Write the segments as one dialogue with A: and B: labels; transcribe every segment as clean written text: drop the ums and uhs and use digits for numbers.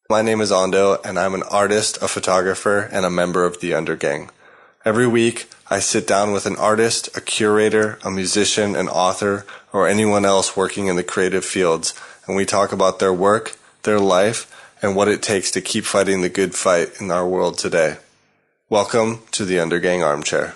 A: My name is Ando, and I'm an artist, a photographer, and a member of the Undergang. Every week, I sit down with an artist, a curator, a musician, an author, or anyone else working in the creative fields, and we talk about their work, their life, and what it takes to keep fighting the good fight in our world today. Welcome to the Undergang Armchair.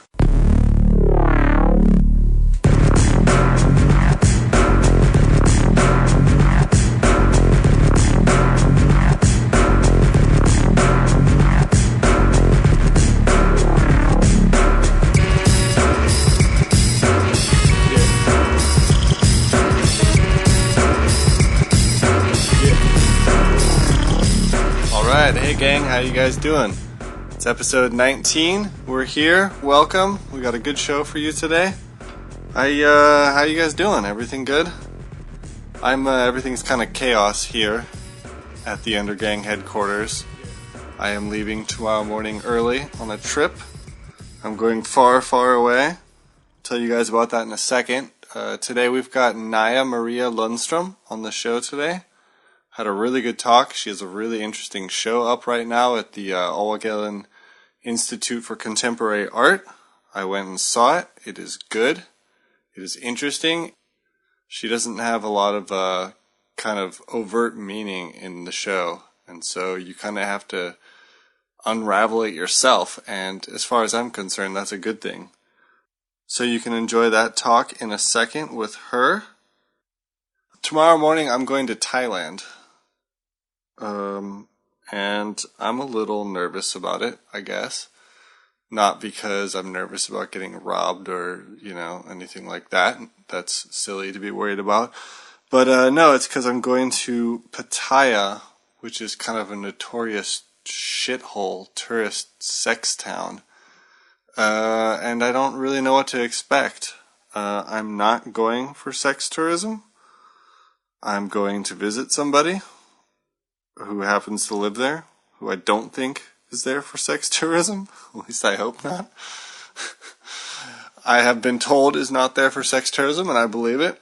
A: Hey gang, how you guys doing? It's episode 19. We're here. Welcome. We got a good show for you today. How you guys doing? Everything good? Everything's kind of chaos here at the Undergang headquarters. I am leaving tomorrow morning early on a trip. I'm going far, far away. I'll tell you guys about that in a second. Today we've got Naja Maria Lundstrøm on the show today. Had a really good talk. She has a really interesting show up right now at the Overgaden Institute for Contemporary Art. I went and saw it. It is good. It is interesting. She doesn't have a lot of kind of overt meaning in the show, and so you kind of have to unravel it yourself, and as far as I'm concerned, that's a good thing. So you can enjoy that talk in a second with her. Tomorrow morning I'm going to Thailand. And I'm a little nervous about it, I guess. Not because I'm nervous about getting robbed or, anything like that. That's silly to be worried about. But, no, it's because I'm going to Pattaya, which is kind of a notorious shithole tourist sex town. And I don't really know what to expect. I'm not going for sex tourism. I'm going to visit somebody who happens to live there, who I don't think is there for sex tourism. At least I hope not. I have been told is not there for sex tourism, and I believe it.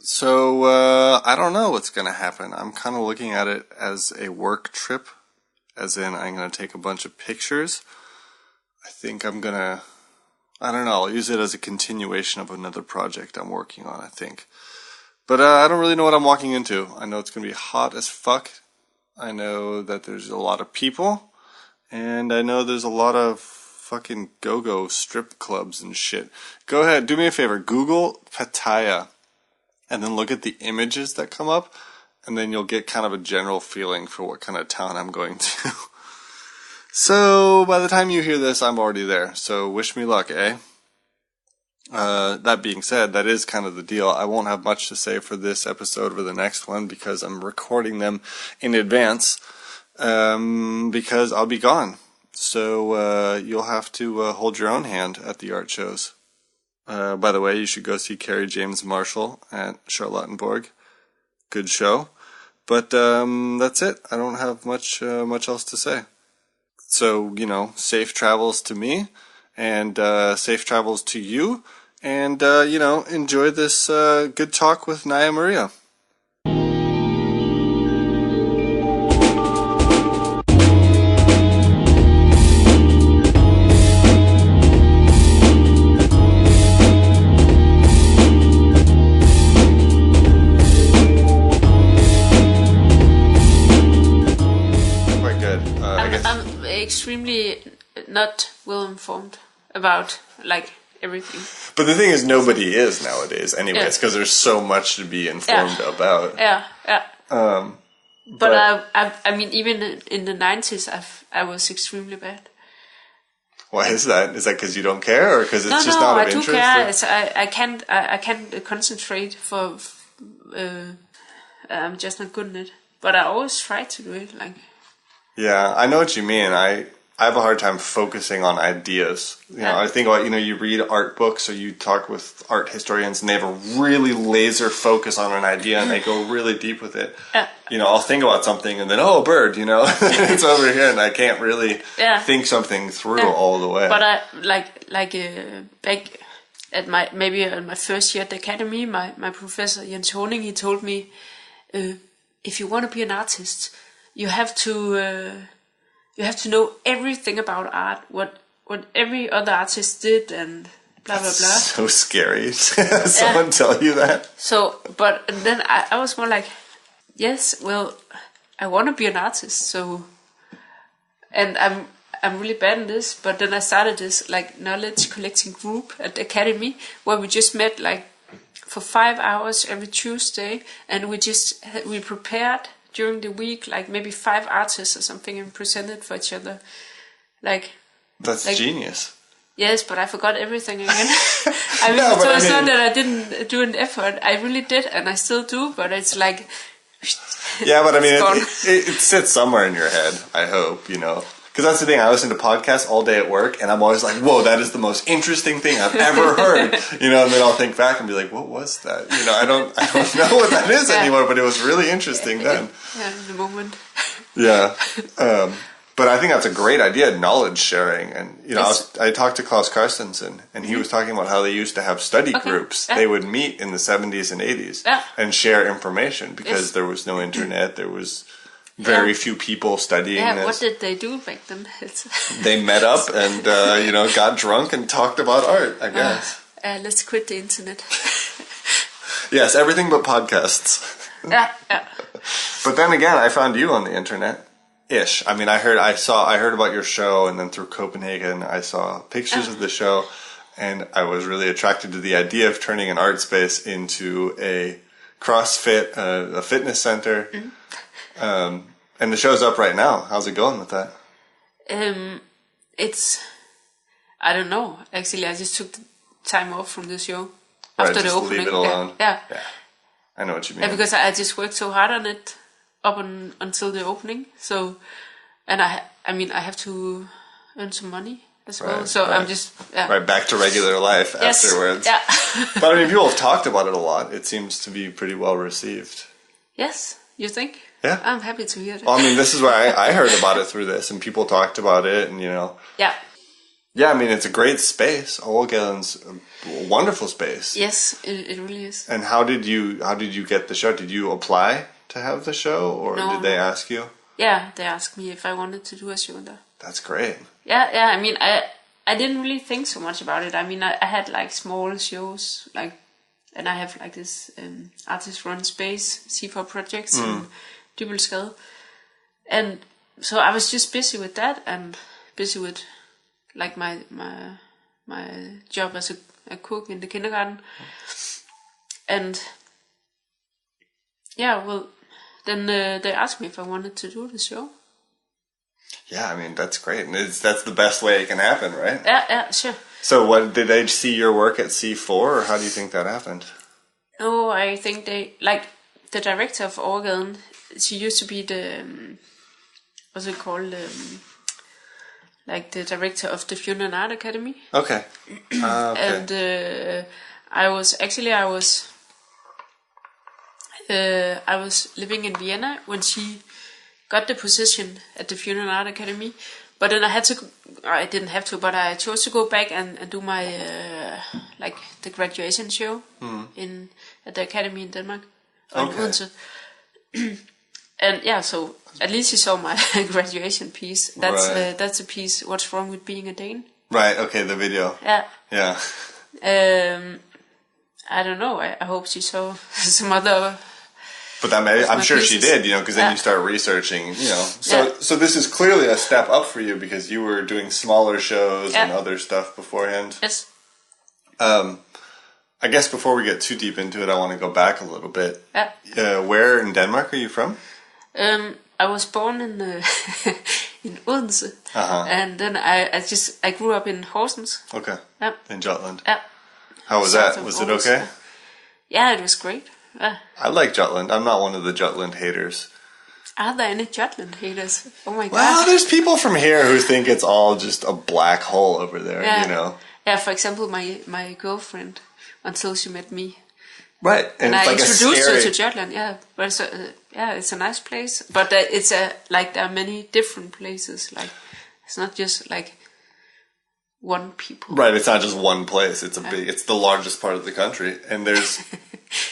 A: So, I don't know what's going to happen. I'm kind of looking at it as a work trip, as in I'm going to take a bunch of pictures. I think I'm going to, I'll use it as a continuation of another project I'm working on, I think. But I don't really know what I'm walking into. I know it's going to be hot as fuck. I know that there's a lot of people. And I know there's a lot of fucking go-go strip clubs and shit. Go ahead, do me a favor. Google Pattaya. And then look at the images that come up. And then you'll get kind of a general feeling for what kind of town I'm going to. So, by the time you hear this, I'm already there. So, wish me luck, eh? That being said, that is kind of the deal. I won't have much to say for this episode or the next one because I'm recording them in advance, because I'll be gone. So, you'll have to hold your own hand at the art shows. By the way, you should go see Carrie James Marshall at Charlottenburg. Good show. But, that's it. I don't have much else to say. So, safe travels to me. And safe travels to you. And, enjoy this good talk with Naja Maria. Quite good.
B: I'm extremely not well informed about everything.
A: But the thing is, nobody is nowadays, anyways, because there's so much to be informed about.
B: Yeah. But I mean, even in the 90s, I was extremely bad.
A: Why is that? Is that because you don't care, or because it's just not of interest?
B: No, I do care. I can't concentrate for. I'm just not good at it. But I always try to do it.
A: Yeah, I know what you mean. I have a hard time focusing on ideas. I think about, you read art books or you talk with art historians and they have a really laser focus on an idea and they go really deep with it. I'll think about something and then, oh, a bird, it's over here and I can't really think something through all the way.
B: But back at my first year at the academy, my professor Jens Honing, he told me, if you want to be an artist, you have to know everything about art, what every other artist did, and blah blah blah.
A: So scary. Someone tell you that.
B: So, but then I was more like, yes, well, I want to be an artist, so, and I'm really bad in this. But then I started this like knowledge collecting group at the academy where we just met like for 5 hours every Tuesday, and we prepared during the week like maybe 5 artists or something and presented for each other.
A: That's genius.
B: Yes, but I forgot everything again. I mean, no, so it's not that I didn't do an effort. I really did, and I still do. But it's like,
A: yeah, but I mean, it sits somewhere in your head. I hope, you know, because that's the thing. I listen to podcasts all day at work, and I'm always like, "Whoa, that is the most interesting thing I've ever heard." You know, and then I'll think back and be like, "What was that?" You know, I don't know what that is anymore, but it was really interesting then.
B: Yeah, in the moment.
A: Yeah. But I think that's a great idea, knowledge sharing. And, you know, I talked to Klaus Carstensen, and he was talking about how they used to have study groups. They would meet in the 70s and 80s and share information because there was no internet. There was very few people studying this.
B: What did they do back then?
A: They met up and, you know, got drunk and talked about art, I guess.
B: Let's quit the internet.
A: Yes, everything but podcasts.
B: Yeah.
A: But then again, I found you on the internet. Ish. I mean, I heard about your show, and then through Copenhagen, I saw pictures of the show, and I was really attracted to the idea of turning an art space into a CrossFit, a fitness center. And the show's up right now. How's it going with that?
B: I don't know. Actually, I just took the time off from the show
A: after the opening. Leave it alone.
B: Yeah.
A: I know what you mean.
B: Because I just worked so hard on it until the opening. So, and I mean, I have to earn some money as well. So I'm just
A: right back to regular life afterwards.
B: Yeah.
A: But I mean, people have talked about it a lot. It seems to be pretty well received.
B: Yes, you think?
A: Yeah.
B: I'm happy to hear that.
A: Well, I mean, this is where I heard about it through this, and people talked about it, and you know.
B: Yeah.
A: Yeah, I mean, it's a great space. Overgaden's a wonderful space.
B: Yes, it really is.
A: And how did you get the show? Did you apply to have the show, or did they ask you?
B: Yeah, they asked me if I wanted to do a show there.
A: That's great.
B: Yeah. I mean, I didn't really think so much about it. I mean, I had like small shows, like, and I have like this artist-run space, C4 projects in drivel. And so I was just busy with that and busy with like my job as a cook in the kindergarten. And yeah, well, then they asked me if I wanted to do the show.
A: Yeah, I mean, that's great. And that's the best way it can happen, right?
B: Yeah, sure.
A: So what, did they see your work at C4, or how do you think that happened?
B: No, I think they, like, the director of Overgaden, she used to be the, what's it called, like the director of the Funeral and Art Academy.
A: Okay. Okay.
B: And I was living in Vienna when she got the position at the Funeral and Art Academy. But then I didn't have to, but I chose to go back and do my, like, the graduation show at the academy in Denmark.
A: Okay.
B: And yeah, so at least you saw my graduation piece. That's a piece, What's Wrong with Being a Dane?
A: Right, okay, the video.
B: Yeah.
A: Yeah.
B: I don't know, I hope she saw some other...
A: But I'm sure she did, you know, because then you start researching, you know. So this is clearly a step up for you because you were doing smaller shows and other stuff beforehand.
B: Yes.
A: I guess before we get too deep into it, I want to go back a little bit.
B: Yeah.
A: Where in Denmark are you from?
B: I was born in in Odense, and then I grew up in Horsens.
A: Okay.
B: Yeah.
A: In Jutland.
B: Yeah.
A: How was that? Was it okay?
B: Yeah, it was great.
A: I like Jutland. I'm not one of the Jutland haters.
B: Are there any Jutland haters? Oh my god.
A: Well, there's people from here who think it's all just a black hole over there, you know.
B: Yeah, for example, my girlfriend, until she met me.
A: Right.
B: And
A: it's
B: I
A: like
B: introduced her to Jutland, but it's a nice place. But like there are many different places. Like, it's not just like one people.
A: Right, it's not just one place. It's it's the largest part of the country. And there's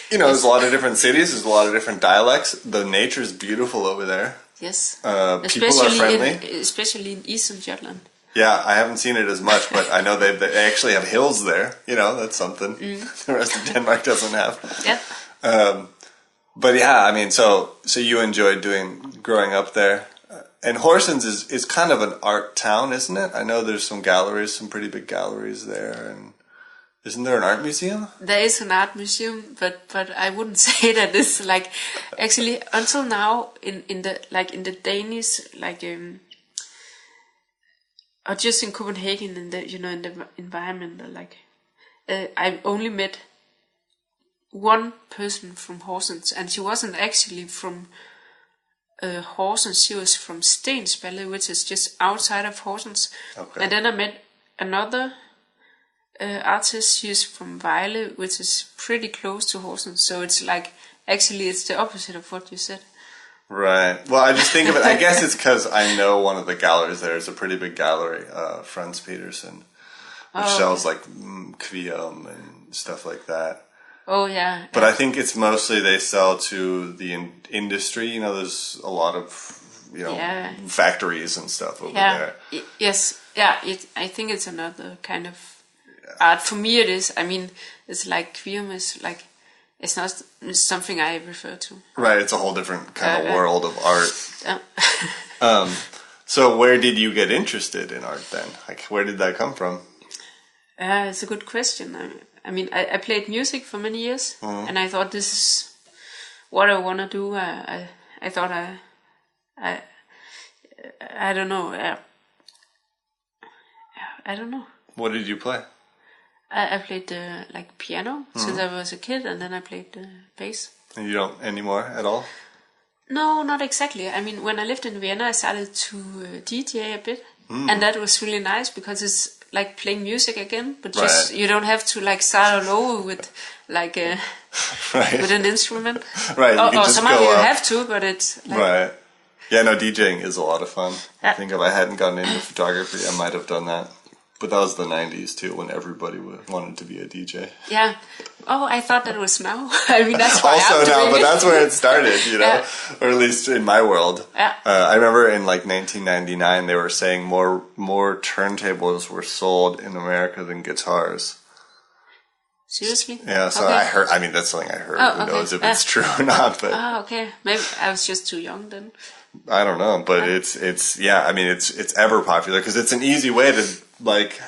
A: You know, there's a lot of different cities. There's a lot of different dialects. The nature is beautiful over there.
B: Yes.
A: People are friendly.
B: Especially in Eastern Jutland.
A: Yeah, I haven't seen it as much, but I know they actually have hills there. You know, that's something the rest of Denmark doesn't have.
B: Yeah.
A: But yeah, I mean, so you enjoyed growing up there. And Horsens is kind of an art town, isn't it? I know there's some galleries, some pretty big galleries there, and isn't there an art museum?
B: There is an art museum, but I wouldn't say that it's like actually until now in the Danish or just in Copenhagen in the in the environment I only met one person from Horsens, and she wasn't actually from Horsens. She was from Stensballe, which is just outside of Horsens. Okay. And then I met another artist. She's from Vejle, which is pretty close to Horsens. So it's like actually it's the opposite of what you said. Right.
A: Well, I just think of it. I guess it's because I know one of the galleries there is a pretty big gallery, Frans Petersen, which sells like Kvium and stuff like that.
B: Oh yeah.
A: But I think it's mostly they sell to the industry. You know, there's a lot of factories and stuff over there.
B: Yes. Yeah. I think it's another kind of art. For me, it is. I mean, it's like Kvium is like. It's not something I refer to.
A: Right, it's a whole different kind of world of art. So where did you get interested in art then? Like, where did that come from?
B: It's a good question. I mean, I played music for many years, and I thought this is what I want to do. I thought I don't know. I don't know.
A: What did you play?
B: I played piano since I was a kid, and then I played bass.
A: And you don't anymore at all?
B: No, not exactly. I mean, when I lived in Vienna, I started to DJ a bit, and that was really nice because it's like playing music again, but just you don't have to like start all over with like with an instrument.
A: Right.
B: Or somehow you have to, but it's like,
A: right. Yeah, no, DJing is a lot of fun. I think if I hadn't gotten into photography, I might have done that. But that was the 90s too, when everybody wanted to be a DJ.
B: Yeah. Oh, I thought that was now. I mean, that's why
A: also now, but that's where it started, you know, or at least in my world.
B: Yeah.
A: I remember in like 1999, they were saying more turntables were sold in America than guitars.
B: Seriously?
A: Yeah. So I heard. I mean, that's something I heard. Who knows if it's true or not? But
B: okay. Maybe I was just too young then.
A: I don't know, but it's yeah. I mean, it's ever popular because it's an easy way to like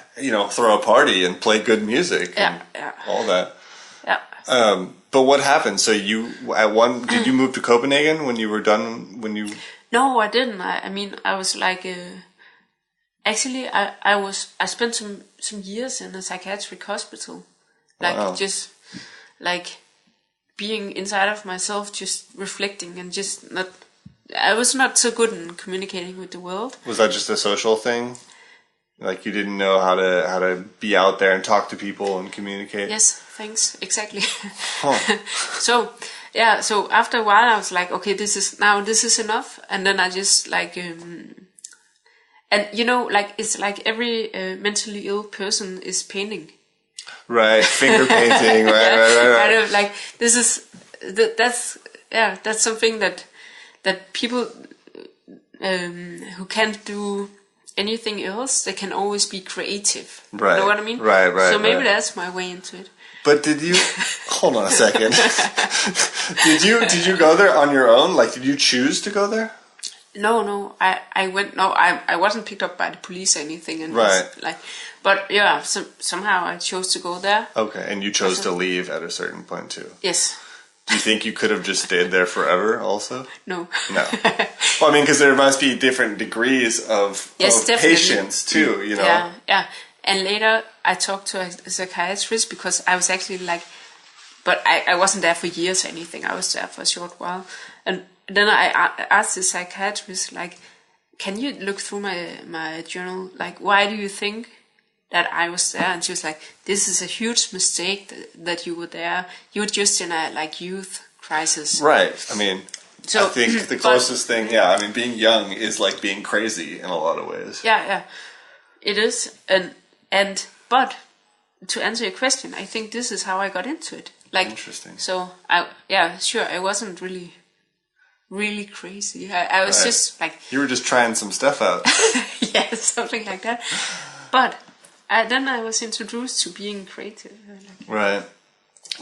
A: throw a party and play good music and all that.
B: Yeah.
A: But what happened? So did you move to Copenhagen when you were done?
B: No, I didn't. I mean, I was like actually I spent some years in a psychiatric hospital, just like being inside of myself, just reflecting and just not. I was not so good in communicating with the world. Was that just a social thing? Like you didn't know how to be out there and talk to people and communicate? Yes, thanks. Exactly. Huh. So after a while I was like, okay, this is enough. And then I just like, and it's like every mentally ill person is painting. Right, finger painting, right. Kind of like, this is, that's something that people who can't do anything else, they can always be creative. Right. You know what I mean? Right. So maybe that's my way into it. But did you hold on a second? Did you go there on your own? Like, did you choose to go there? No. I went. No, I wasn't picked up by the police or anything. And but yeah, somehow I chose to go there. Okay, and you chose to leave at a certain point too. Yes. Do you think you could have just stayed there forever also? No. Well, I mean, because there must be different degrees of patience too, you know? Yeah. And later I talked to a psychiatrist because I was actually like, but I wasn't there for years or anything. I was there for a short while. And then I asked the psychiatrist, like, can you look through my journal? Like, why do you think that I was there? And she was like, this is a huge mistake that you were there. You were just in a youth crisis. Right. I mean, I think the closest thing, being young is like being crazy in a lot of ways. Yeah. It is. But to answer your question, I think this is how I got into it. Like,
A: interesting.
B: So I wasn't really crazy. I was just like,
A: you were just trying some stuff out.
B: yeah, something like that. But then I was introduced to being creative.
A: Right.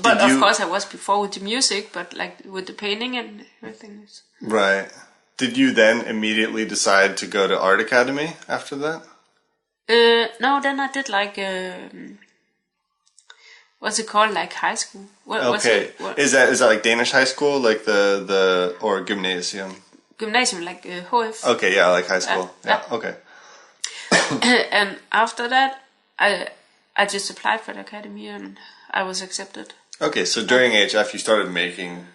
B: But of course I was before with the music, but like with the painting and everything.
A: Right. Did you then immediately decide to go to art academy after that?
B: No, then I did like what's it called, like high school?
A: Okay. Is that like Danish high school, like the or gymnasium?
B: Gymnasium, like HF.
A: Okay, yeah, like high school. Yeah. Okay.
B: And after that, I just applied for the academy and I was accepted.
A: Okay, so during HF you started making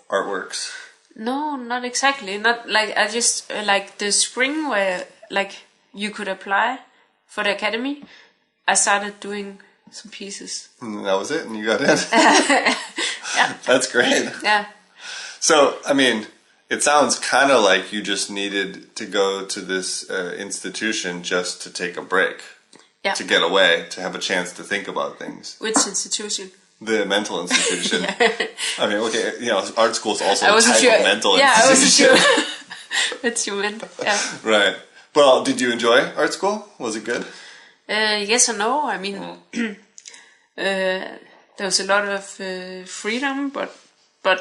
A: artworks.
B: No, not exactly. Not like I just like the spring where like you could apply for the academy. I started doing some pieces.
A: And that was it, and you got in.
B: Yeah,
A: that's great.
B: Yeah.
A: So, I mean, it sounds kind of like you just needed to go to this institution just to take a break, to get away, to have a chance to think about things.
B: Which institution?
A: The mental institution.
B: Yeah.
A: I mean, okay, you know, art school is also
B: a type
A: of mental institution.
B: Yeah, I wasn't sure what you meant. Yeah.
A: Right. Well, did you enjoy art school? Was it good?
B: Yes and no. I mean, there was a lot of freedom, but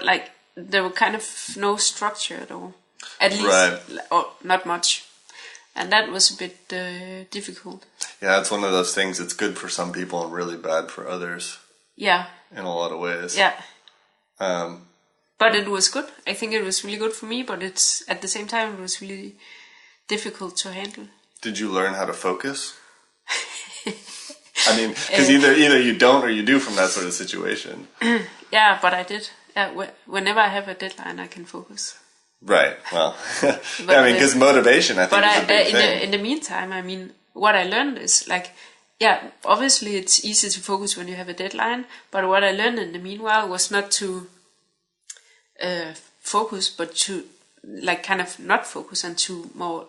B: like there were kind of no structure at all. At least, or not much. And that was a bit difficult.
A: Yeah, it's one of those things. It's good for some people and really bad for others.
B: Yeah.
A: In a lot of ways.
B: Yeah. But it was good. I think it was really good for me, but it's at the same time it was really difficult to handle.
A: Did you learn how to focus? I mean, because either you don't or you do from that sort of situation.
B: Yeah, but I did. Whenever I have a deadline, I can focus.
A: Right. Well, I mean, because motivation, I think, is a big thing.
B: In the meantime, I mean, what I learned is like, yeah, obviously it's easy to focus when you have a deadline. But what I learned in the meanwhile was not to focus, but to like kind of not focus and to more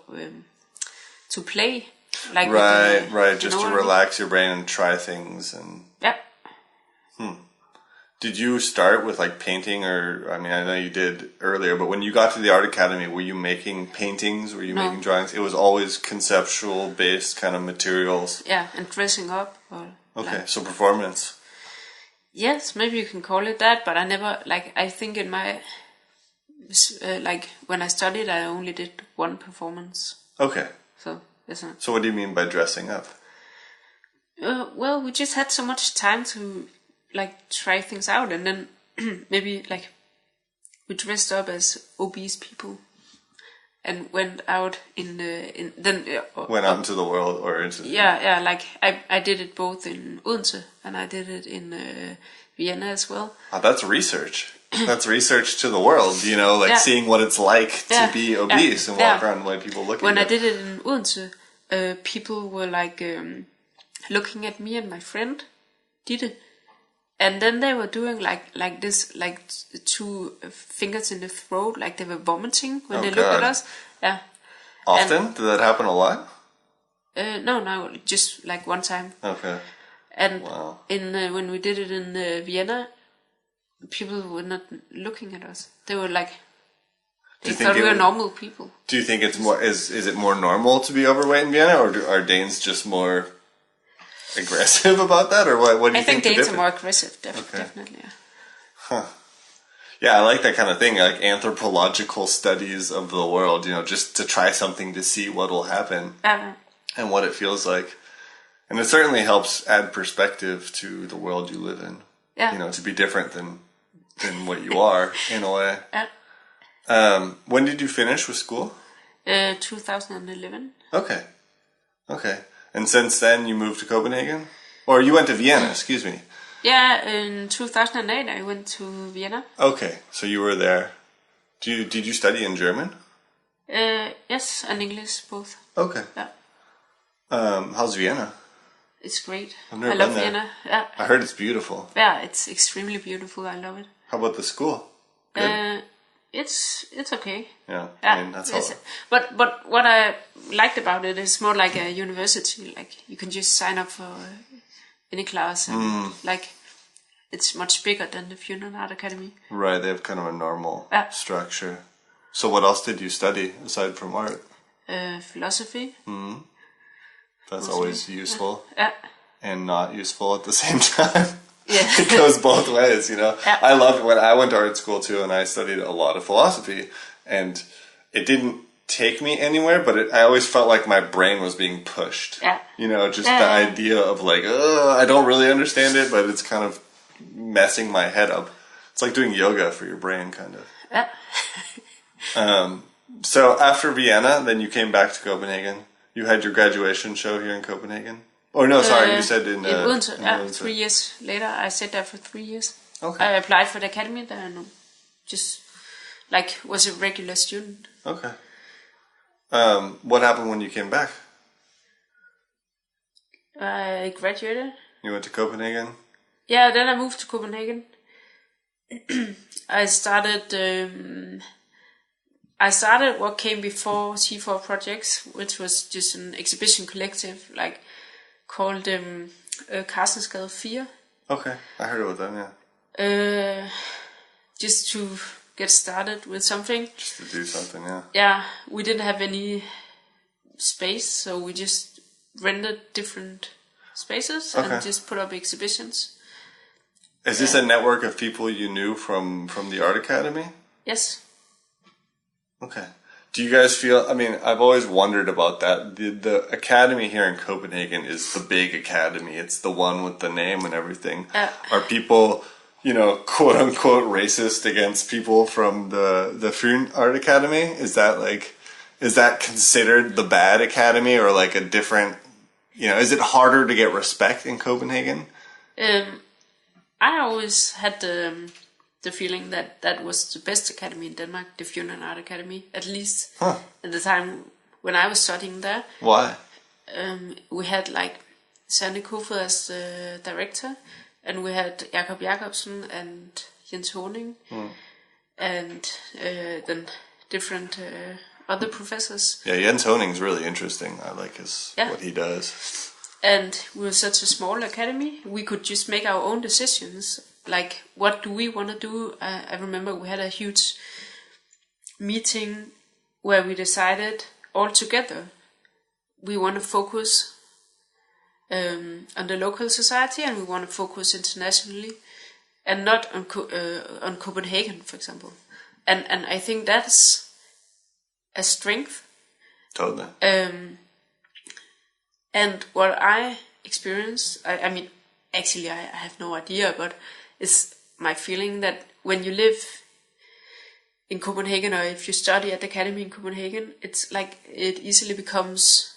B: to play. Like
A: right. Just to relax your brain and try things and.
B: Yeah.
A: Did you start with like painting, or I mean, I know you did earlier, but when you got to the art academy, were you making paintings? Were you making drawings? It was always conceptual based kind of materials.
B: Yeah, and dressing up.
A: Okay, so performance.
B: Yes, maybe you can call it that, but I never like. I think in my like when I studied, I only did one performance.
A: Okay.
B: So isn't it?
A: So what do you mean by dressing up?
B: Well, we just had so much time to like try things out, and then maybe like we dressed up as obese people and went out
A: went out into the world or into
B: like I did it both in Odense and I did it in Vienna as well.
A: Oh, that's research. That's research to the world, you know, like seeing what it's like to be obese and walk around while people looking
B: when
A: at
B: I did it in Odense, people were like looking at me and my friend Ditte. And then they were doing like this, like two fingers in the throat, like they were vomiting when they looked at us. Yeah.
A: Often? Did that happen a lot?
B: No, just like one time.
A: Okay.
B: And when we did it in Vienna, people were not looking at us. They were like, they thought we were normal people.
A: Do you think it's more? Is it more normal to be overweight in Vienna, or are Danes just more aggressive about that, or what do you think?
B: I think Danes are more aggressive, definitely. Yeah.
A: Huh. Yeah, I like that kind of thing, like anthropological studies of the world, you know, just to try something to see what will happen and what it feels like. And it certainly helps add perspective to the world you live in. Yeah. You know, to be different than what you are, in a way. Yeah. When did you finish with school?
B: 2011.
A: Okay. And since then, you moved to Copenhagen? Or you went to Vienna, excuse me.
B: Yeah, in 2008, I went to Vienna.
A: Okay, so you were there. Did you study in German?
B: Yes, and English, both.
A: Okay.
B: Yeah.
A: How's Vienna?
B: It's great.
A: I've never
B: I love
A: been there.
B: Vienna. Yeah.
A: I heard it's beautiful.
B: Yeah, it's extremely beautiful. I love it.
A: How about the school? Good?
B: It's okay.
A: Yeah, I mean, that's all.
B: But what I liked about it is more like a university. Like you can just sign up for any class, and like it's much bigger than the Funan Art Academy.
A: Right, they have kind of a normal
B: Yeah.
A: structure. So what else did you study aside from art?
B: Philosophy.
A: That's always useful.
B: Yeah.
A: And not useful at the same time.
B: Yeah.
A: It goes both ways, you know.
B: Yeah.
A: I loved when I went to art school too, and I studied a lot of philosophy, and it didn't take me anywhere, but I always felt like my brain was being pushed.
B: Yeah.
A: You know, just the idea of like, I don't really understand it, but it's kind of messing my head up. It's like doing yoga for your brain, kind of.
B: Yeah.
A: So after Vienna, then you came back to Copenhagen. You had your graduation show here in Copenhagen. Or no, sorry, you said in
B: Odense.
A: in
B: Yeah,
A: Odense.
B: 3 years later. I stayed there for 3 years.
A: Okay.
B: I applied for the academy there and just like was a regular student.
A: Okay. What happened when you came back?
B: I graduated.
A: You went to Copenhagen?
B: Yeah, then I moved to Copenhagen. I started what came before C4 Projects, which was just an exhibition collective, like called Carstensgade 4.
A: Okay, I heard about them, yeah.
B: Just to get started with something.
A: Just to do something, yeah.
B: Yeah, we didn't have any space, so we just rented different spaces and just put up exhibitions.
A: Is this a network of people you knew from the Art Academy?
B: Yes.
A: Okay. Do you guys feel, I mean, I've always wondered about that. The academy here in Copenhagen is the big academy. It's the one with the name and everything. Are people, you know, quote unquote racist against people from the Fyn Art Academy? Is that considered the bad academy or like a different, you know, is it harder to get respect in Copenhagen?
B: I always had the feeling that was the best academy in Denmark, the Funan Art Academy, at least at the time when I was studying there.
A: Why?
B: We had like Sanne Kofod as the director, and we had Jakob Jacobsen and Jens Honing, and then different other professors.
A: Yeah, Jens Honing's really interesting. I like what he does.
B: And we were such a small academy, we could just make our own decisions. Like, what do we want to do? I remember we had a huge meeting where we decided all together we want to focus on the local society and we want to focus internationally and not on Copenhagen, for example. And I think that's a strength.
A: Totally.
B: And what I experienced, I mean, actually I have no idea, but it's my feeling that when you live in Copenhagen or if you study at the academy in Copenhagen, it's like it easily becomes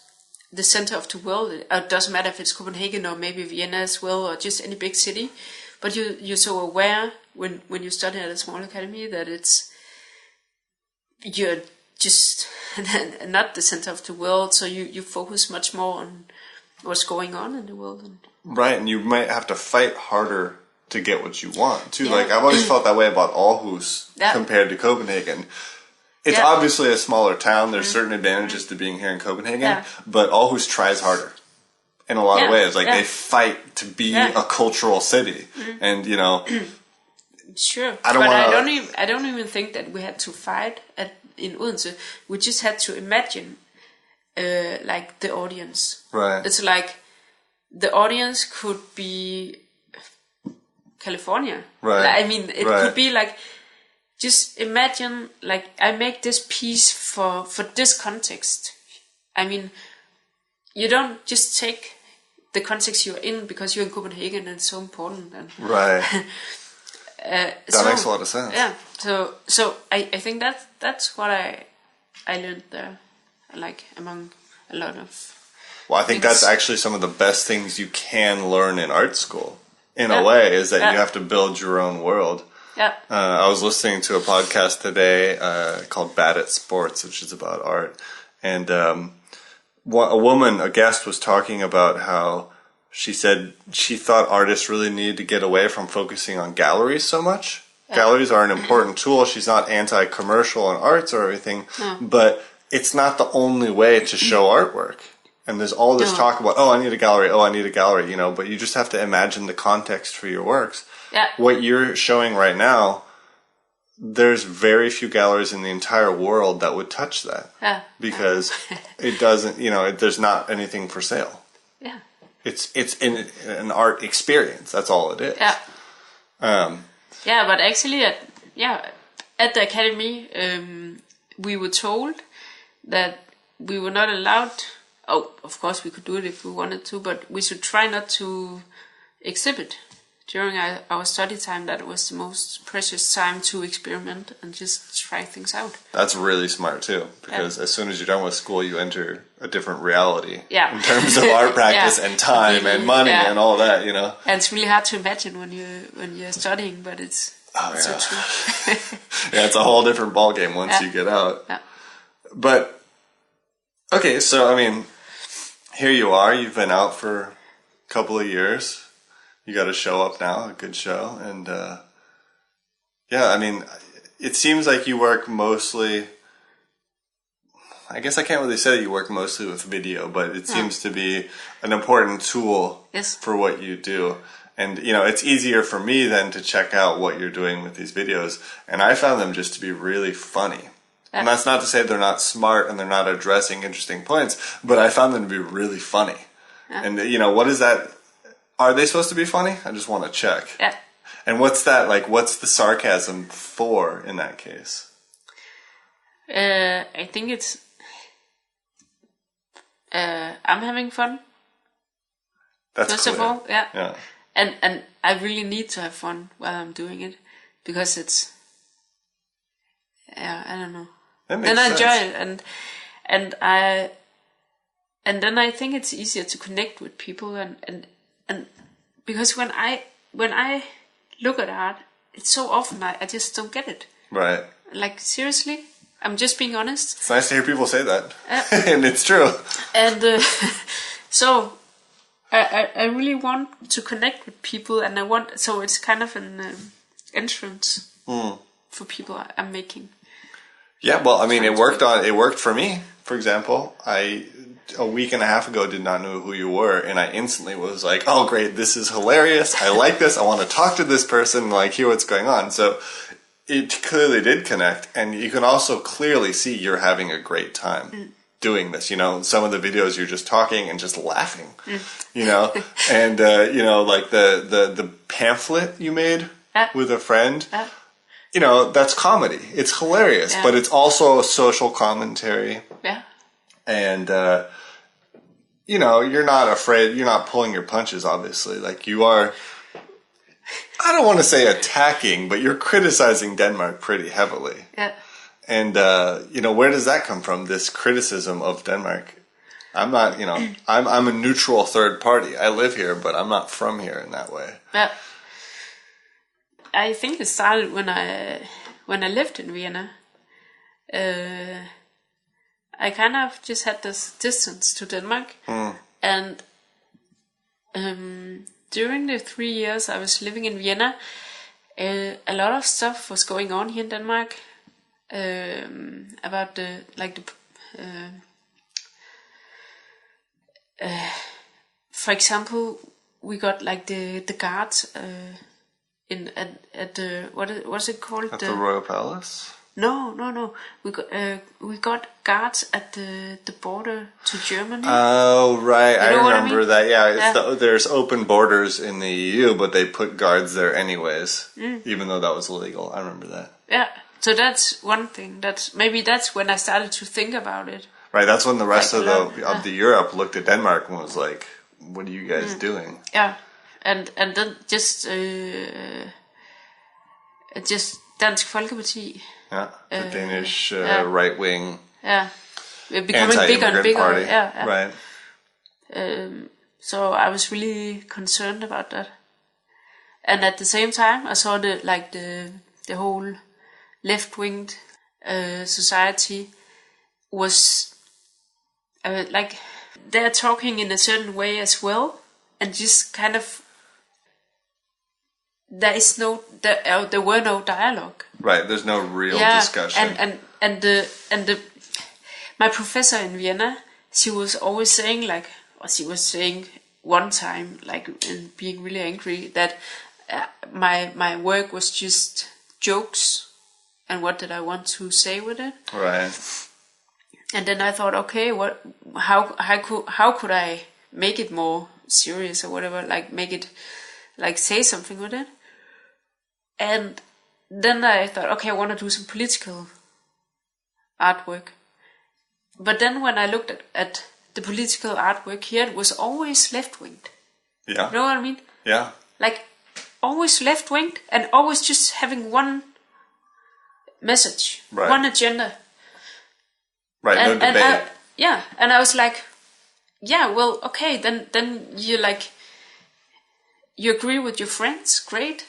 B: the center of the world. It doesn't matter if it's Copenhagen or maybe Vienna as well or just any big city, but you're so aware when you study at a small academy that you're just not the center of the world, so you focus much more on what's going on in the world.
A: Right, and you might have to fight harder to get what you want, too. Yeah. Like, I've always felt that way about Aarhus compared to Copenhagen. It's obviously a smaller town. There's certain advantages to being here in Copenhagen, but Aarhus tries harder in a lot of ways. Like, they fight to be a cultural city. And, you know...
B: Sure, I don't even think that we had to fight in Odense. We just had to imagine, like, the audience.
A: Right.
B: It's like the audience could be California.
A: Right.
B: Like, I mean, it could be like, just imagine, like, I make this piece for this context. I mean, you don't just take the context you're in because you're in Copenhagen and it's so important. And
A: right. That makes a lot of sense.
B: Yeah. So I think that's what I learned there, like among a lot of.
A: Well, I think that's actually some of the best things you can learn in art school. In a way, is that you have to build your own world.
B: Yeah.
A: I was listening to a podcast today called Bad at Sports, which is about art, and a guest was talking about how. She said she thought artists really needed to get away from focusing on galleries so much. Yeah. Galleries are an important tool. She's not anti-commercial on arts or everything, but it's not the only way to show artwork. And there's all this talk about, I need a gallery, you know, but you just have to imagine the context for your works.
B: Yeah.
A: What you're showing right now, there's very few galleries in the entire world that would touch that.
B: Yeah.
A: Because it doesn't, there's not anything for sale.
B: Yeah.
A: It's an art experience. That's all it is.
B: Yeah. But actually, at the academy, we were told that we were not allowed. Oh, of course, we could do it if we wanted to, but we should try not to exhibit during our study time. That was the most precious time to experiment and just try things out. That's
A: really smart too, because as soon as you're done with school, you enter a different reality in terms of art practice and time and money and all that.
B: And it's really hard to imagine when you're studying, but it's so true.
A: It's a whole different ballgame once you get out.
B: Yeah.
A: But okay, so I mean, here you are. You've been out for a couple of years. You got a show up now, a good show, and I mean, it seems like you work mostly. I guess I can't really say that you work mostly with video, but it seems to be an important tool for what you do. And it's easier for me then to check out what you're doing with these videos, and I found them just to be really funny. And that's not to say they're not smart and they're not addressing interesting points, but I found them to be really funny. And what is that? Are they supposed to be funny? I just want to check.
B: Yeah.
A: And what's that like? What's the sarcasm for in that case?
B: I think it's I'm having fun.
A: That's
B: first of all, yeah. And I really need to have fun while I'm doing it, because it's I don't know.
A: That makes
B: sense. I enjoy it, and then I think it's easier to connect with people and because when I look at art, it's so often I just don't get it.
A: Right.
B: Like, seriously, I'm just being honest.
A: It's nice to hear people say that, and it's true.
B: And so I really want to connect with people, and so it's kind of an entrance for people I'm making.
A: Yeah, well, I mean, it worked for me. For example, a week and a half ago did not know who you were, and I instantly was like, oh great, this is hilarious, I like this, I want to talk to this person and like hear what's going on. So it clearly did connect, and you can also clearly see you're having a great time doing this. Some of the videos you're just talking and just laughing, and like the pamphlet you made with a friend, that's comedy. It's hilarious, but it's also a social commentary.
B: Yeah.
A: And, you're not afraid, you're not pulling your punches, obviously. Like, you are, I don't want to say attacking, but you're criticizing Denmark pretty heavily.
B: Yeah.
A: And, where does that come from, this criticism of Denmark? I'm not, I'm a neutral third party. I live here, but I'm not from here in that way.
B: Yeah. I think it started when I lived in Vienna. I kind of just had this distance to Denmark, and during the 3 years I was living in Vienna, a lot of stuff was going on here in Denmark about for example, we got like the guards at the what's it called?
A: At the Royal Palace?
B: No. We got guards at the border to Germany.
A: Oh, right. I remember that. Yeah, there's open borders in the EU, but they put guards there anyways, even though that was illegal. I remember that.
B: Yeah. So that's one thing. That's when I started to think about it.
A: Right. That's when the rest of the Europe looked at Denmark and was like, "What are you guys doing?"
B: Yeah, and then just Dansk Folkeparti.
A: Yeah, the Danish right wing.
B: Yeah, we're becoming bigger and bigger.
A: Party.
B: Yeah.
A: Right.
B: So I was really concerned about that, and at the same time, I saw the whole left-winged society was like they're talking in a certain way as well, and just kind of there were no dialogue.
A: Right, there's no real discussion.
B: And my professor in Vienna, she was always saying one time, like, and being really angry, that my work was just jokes, and what did I want to say with it?
A: Right.
B: And then I thought, okay, how could I make it more serious or whatever? Like make it, like say something with it. And then I thought, okay, I want to do some political artwork. But then when I looked at the political artwork here, it was always left-winged.
A: Yeah.
B: You know what I mean?
A: Yeah.
B: Like always left-winged and always just having one message,
A: right.
B: one agenda.
A: Right, no debate.
B: And I was like, yeah, well, okay, then you agree with your friends, great,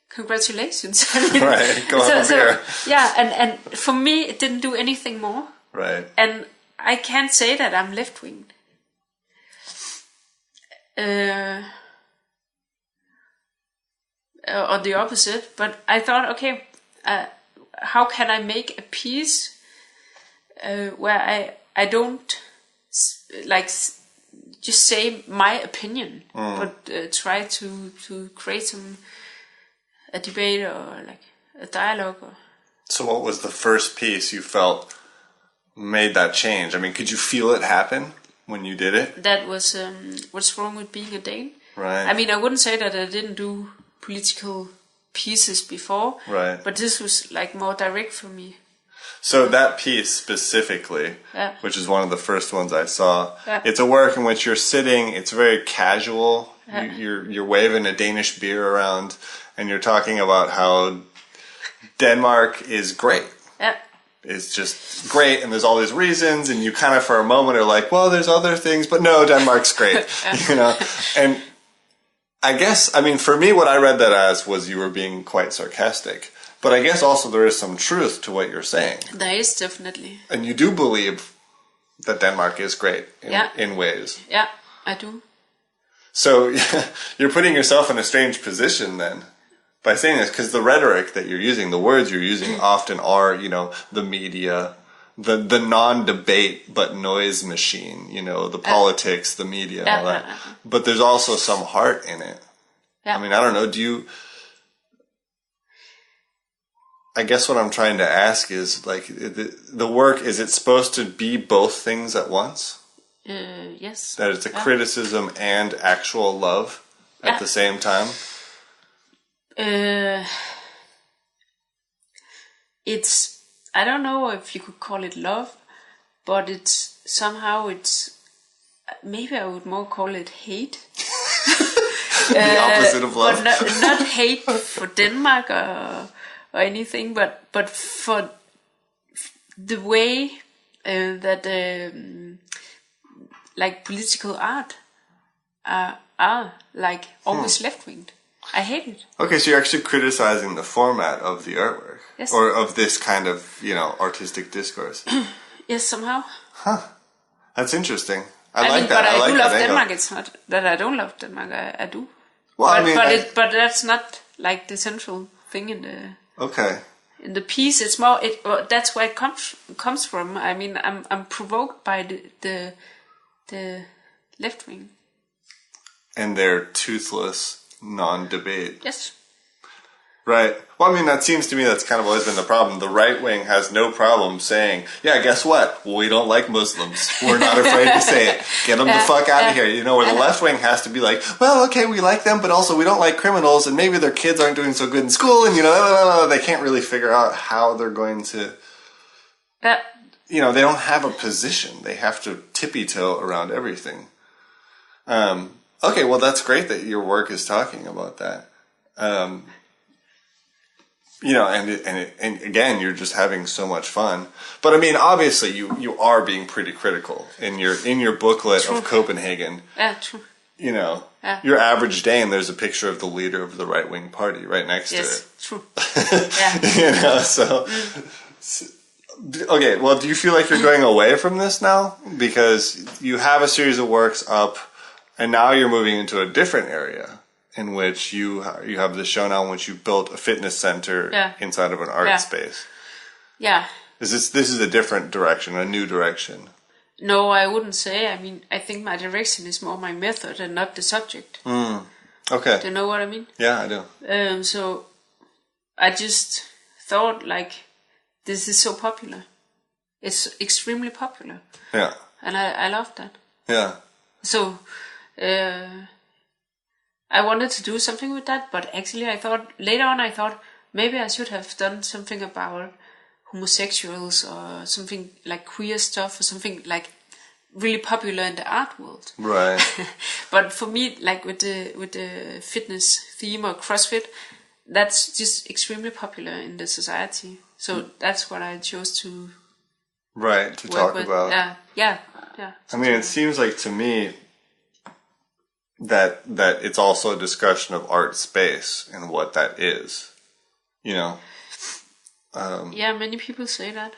B: congratulations. I mean,
A: right, go have a beer.
B: Yeah, and for me, it didn't do anything more.
A: Right.
B: And I can't say that I'm left-winged. Or the opposite, but I thought, okay, how can I make a piece where I don't just say my opinion, but try to create a debate or like a dialogue.
A: So what was the first piece you felt made that change? I mean, could you feel it happen when you did it?
B: That was What's Wrong with Being a Dane.
A: Right.
B: I mean, I wouldn't say that I didn't do political pieces before,
A: right?
B: But this was like more direct for me.
A: So that piece specifically, which is one of the first ones I saw, it's a work in which you're sitting. It's very casual. You're waving a Danish beer around, and you're talking about how Denmark is great.
B: Yeah.
A: It's just great, and there's all these reasons, and you kind of for a moment are like, well, there's other things, but no, Denmark's great, you know. And I guess, I mean, for me, what I read that as was you were being quite sarcastic. But I guess also there is some truth to what you're saying.
B: There is, definitely.
A: And you do believe that Denmark is great in ways.
B: Yeah, I do.
A: So you're putting yourself in a strange position then by saying this, because the rhetoric that you're using, the words you're using often are, you know, the media, the non-debate but noise machine, you know, the politics, the media, and all that. But there's also some heart in it. I mean, I don't know, I guess what I'm trying to ask is, like, the work, is it supposed to be both things at once?
B: Yes.
A: That it's a criticism and actual love at the same time?
B: It's, I don't know if you could call it love, but it's maybe I would more call it hate.
A: The opposite of love.
B: But not hate for Denmark or anything, but for the way that like political art are like always left-winged. I hate it.
A: Okay, so you're actually criticizing the format of the artwork.
B: Yes.
A: Or of this kind of, you know, artistic discourse.
B: Yes, somehow.
A: Huh. That's interesting. I
B: mean,
A: like that.
B: But I do love
A: angle.
B: Denmark. It's not that I don't love Denmark. I do.
A: Well,
B: but that's not like the central thing in the.
A: Okay.
B: In the piece, it's more. That's where it comes from. I mean, I'm provoked by the left wing.
A: And their toothless non-debate.
B: Yes.
A: Right. Well, I mean, that seems to me that's kind of always been the problem. The right wing has no problem saying, yeah, guess what? We don't like Muslims. We're not afraid to say it. Get them the fuck out of here. You know, where the left wing has to be like, well, okay, we like them, but also we don't like criminals, and maybe their kids aren't doing so good in school, and, you know, they can't really figure out how they're going to, you know, they don't have a position. They have to tippy-toe around everything. Okay, well, that's great that your work is talking about that. You know, and again, you're just having so much fun. But I mean, obviously, you are being pretty critical in your booklet of Copenhagen.
B: Yeah, true.
A: You know, your average Dane, there's a picture of the leader of the right wing party right next to it.
B: Yes, true.
A: You know, so okay. Well, do you feel like you're going away from this now because you have a series of works up, and now you're moving into a different area? In which you have the show now in which you built a fitness center inside of an art space. Yeah. This is a different direction, a new direction.
B: No, I wouldn't say. I mean, I think my direction is more my method and not the subject.
A: Okay.
B: Do you know what I mean?
A: Yeah, I do.
B: So I just thought, like, this is so popular. It's extremely popular.
A: Yeah.
B: And I love that.
A: Yeah.
B: So I wanted to do something with that, but actually later on I thought maybe I should have done something about homosexuals or something like queer stuff or something like really popular in the art world.
A: Right.
B: But for me, like with the fitness theme or CrossFit, that's just extremely popular in the society. So that's what I chose to
A: to talk about.
B: Yeah.
A: I mean, it seems like to me that it's also a discussion of art space and what that is. You know.
B: Many people say that.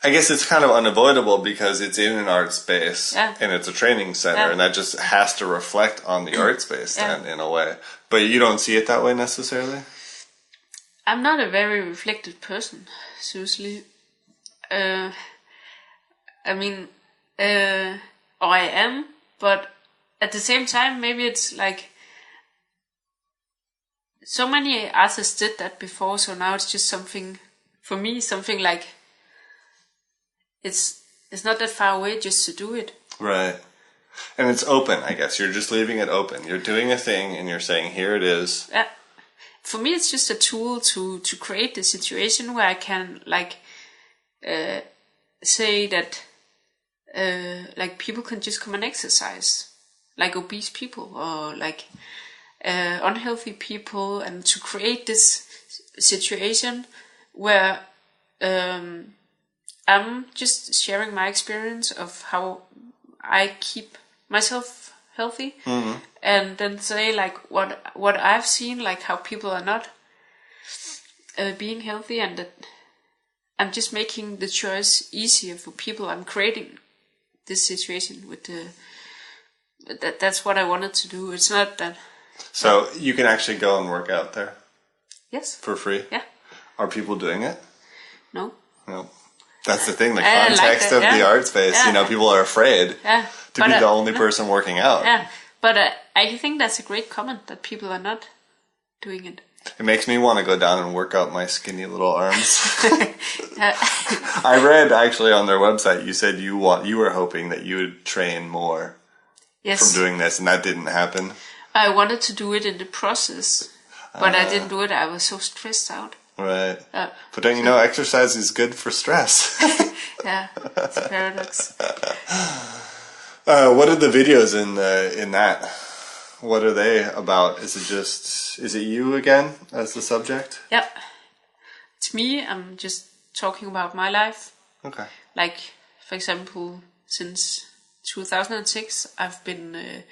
A: I guess it's kind of unavoidable because it's in an art space
B: and
A: it's a training center, and that just has to reflect on the art space then in a way. But you don't see it that way necessarily?
B: I'm not a very reflective person, seriously. I am, but at the same time, maybe it's like so many artists did that before, so now it's just something, for me, something like it's not that far away just to do it.
A: Right. And it's open, I guess. You're just leaving it open. You're doing a thing and you're saying, here it is.
B: Yeah. For me, it's just a tool to create the situation where I can, like, say that, like, people can just come and exercise. Like obese people or like unhealthy people, and to create this situation where I'm just sharing my experience of how I keep myself healthy, and then say like what I've seen, like how people are not being healthy, and that I'm just making the choice easier for people. I'm creating this situation with the. That's what I wanted to do. It's not that.
A: So you can actually go and work out there?
B: Yes.
A: For free?
B: Yeah.
A: Are people doing it?
B: No.
A: No. That's the thing, the context of the art space.
B: Yeah.
A: You know, people are afraid to be the only person working out.
B: Yeah, but I think that's a great comment that people are not doing it.
A: It makes me want to go down and work out my skinny little arms. I read actually on their website, you said you were hoping that you would train more from doing this, and that didn't happen.
B: I wanted to do it in the process, but I didn't do it. I was so stressed out.
A: Right. But don't you know, exercise is good for stress.
B: Yeah, it's a paradox.
A: What are the videos in that? What are they about? Is it you again as the subject?
B: Yeah. It's me. I'm just talking about my life.
A: Okay.
B: Like, for example, since 2006, I've been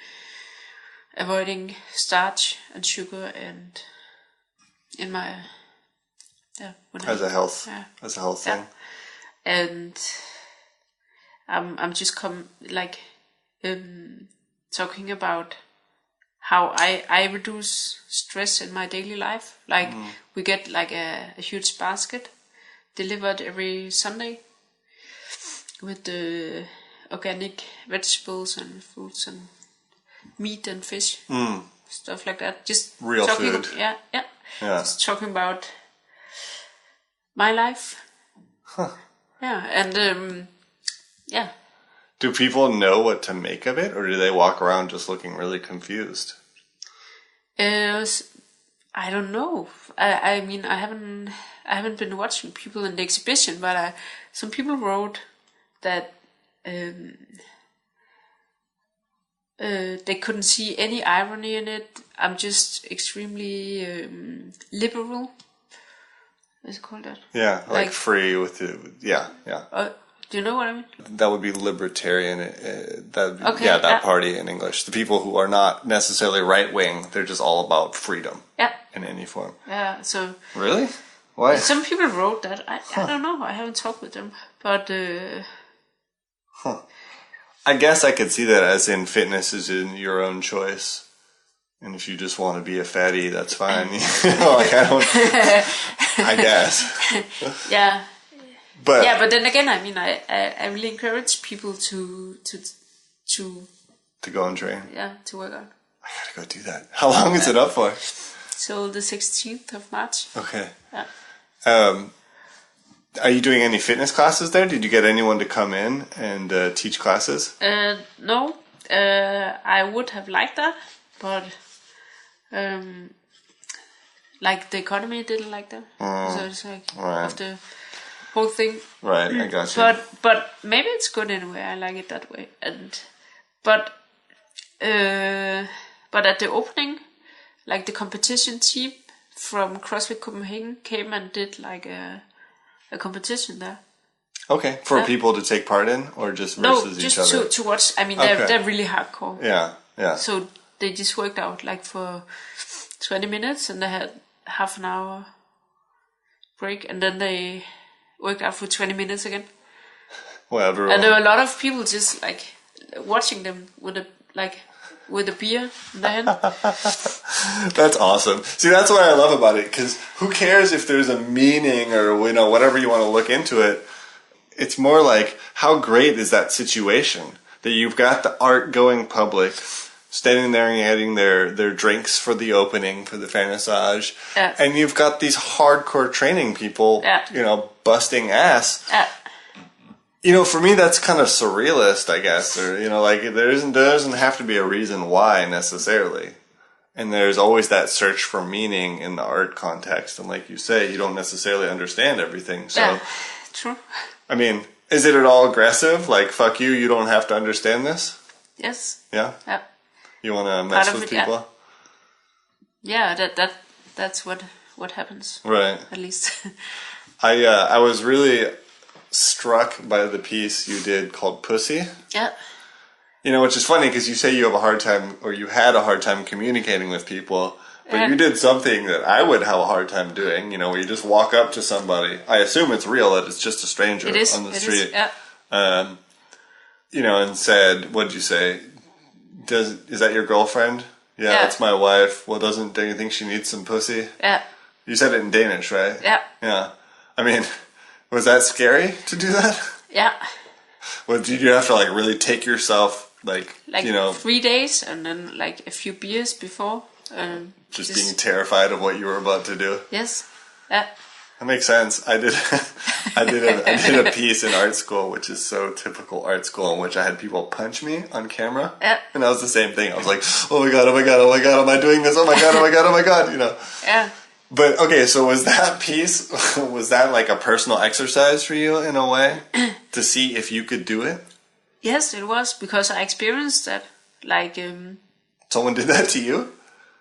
B: avoiding starch and sugar, and in my as a health
A: thing.
B: And I'm just talking about how I reduce stress in my daily life. Like we get like a huge basket delivered every Sunday with the organic vegetables and fruits and meat and fish, stuff like that. Just
A: real food.
B: Yeah. Just talking about my life. Yeah, and yeah.
A: Do people know what to make of it, or do they walk around just looking really confused?
B: I don't know. I mean, I haven't been watching people in the exhibition, but some people wrote that they couldn't see any irony in it. I'm just extremely liberal. Is it called that?
A: Yeah, like free with the yeah.
B: Do you know what I mean?
A: That would be libertarian. That party in English. The people who are not necessarily right wing, they're just all about freedom.
B: Yeah.
A: In any form.
B: Yeah. So.
A: Really? Why?
B: Some people wrote that. I don't know. I haven't talked with them, but.
A: I guess I could see that as in fitness is in your own choice. And if you just want to be a fatty, that's fine. I guess.
B: Yeah.
A: But
B: then again, I mean, I really encourage people to
A: go and train.
B: Yeah, to work out.
A: I gotta go do that. How long is it up for?
B: Till the 16th of March.
A: Okay.
B: Yeah.
A: Are you doing any fitness classes there? Did you get anyone to come in and teach classes?
B: No. I would have liked that, but like the economy didn't like that. So it's like of the whole thing.
A: Right, I got you.
B: But maybe it's good anyway. I like it that way. But at the opening, like the competition team from CrossFit Copenhagen came and did like a competition there.
A: Okay, for people to take part in, or just versus each other?
B: No, just to watch. I mean, they're really hardcore.
A: Yeah.
B: So they just worked out like for 20 minutes, and they had half an hour break, and then they worked out for 20 minutes again. Well, everyone. And there were a lot of people just like watching them with a beer in their hand.
A: That's awesome. See, that's what I love about it, because who cares if there's a meaning or whatever you want to look into it. It's more like, how great is that situation that you've got the art going public, standing there and getting their drinks for the opening, for the vernissage, and you've got these hardcore training people, busting ass. For me, that's kind of surrealist, I guess, or there doesn't have to be a reason why necessarily, and there's always that search for meaning in the art context, and like you say, you don't necessarily understand everything. So,
B: true.
A: I mean, is it at all aggressive? Like, fuck you, you don't have to understand this?
B: Yes.
A: Yeah?
B: Yeah.
A: You want to mess with people?
B: Yeah, that's what happens.
A: Right.
B: At least.
A: I was really struck by the piece you did called Pussy.
B: Yeah.
A: Which is funny because you say you have a hard time, or you had a hard time communicating with people, but you did something that I would have a hard time doing, where you just walk up to somebody. I assume it's real, that it's just a stranger on the street.
B: Yeah.
A: And said, what'd you say? Is that your girlfriend? Yeah, that's my wife. Well, don't you think she needs some pussy?
B: Yeah.
A: You said it in Danish, right?
B: Yeah.
A: Yeah. I mean, was that scary to do that?
B: Yeah.
A: Well, did you have to really take yourself
B: 3 days and then a few beers before?
A: Just being terrified of what you were about to do?
B: Yes. Yeah.
A: That makes sense. I did a piece in art school, which is so typical art school, in which I had people punch me on camera.
B: Yeah.
A: And that was the same thing. I was like, oh my god, am I doing this? Oh my god.
B: Yeah.
A: But okay, so was that piece, was that like a personal exercise for you in a way? To see if you could do it?
B: Yes, it was, because I experienced that.
A: Someone did that to you?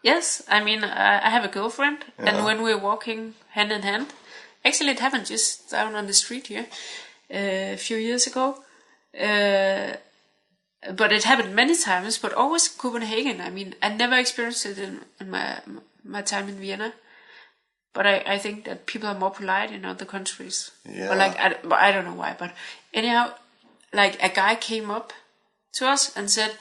B: Yes, I mean, I have a girlfriend, and when we're walking hand in hand, actually it happened just down on the street here a few years ago, but it happened many times, but always Copenhagen. I mean, I never experienced it in my time in Vienna, but I think that people are more polite in other countries.
A: Yeah.
B: Or I don't know why, but anyhow, a guy came up to us and said,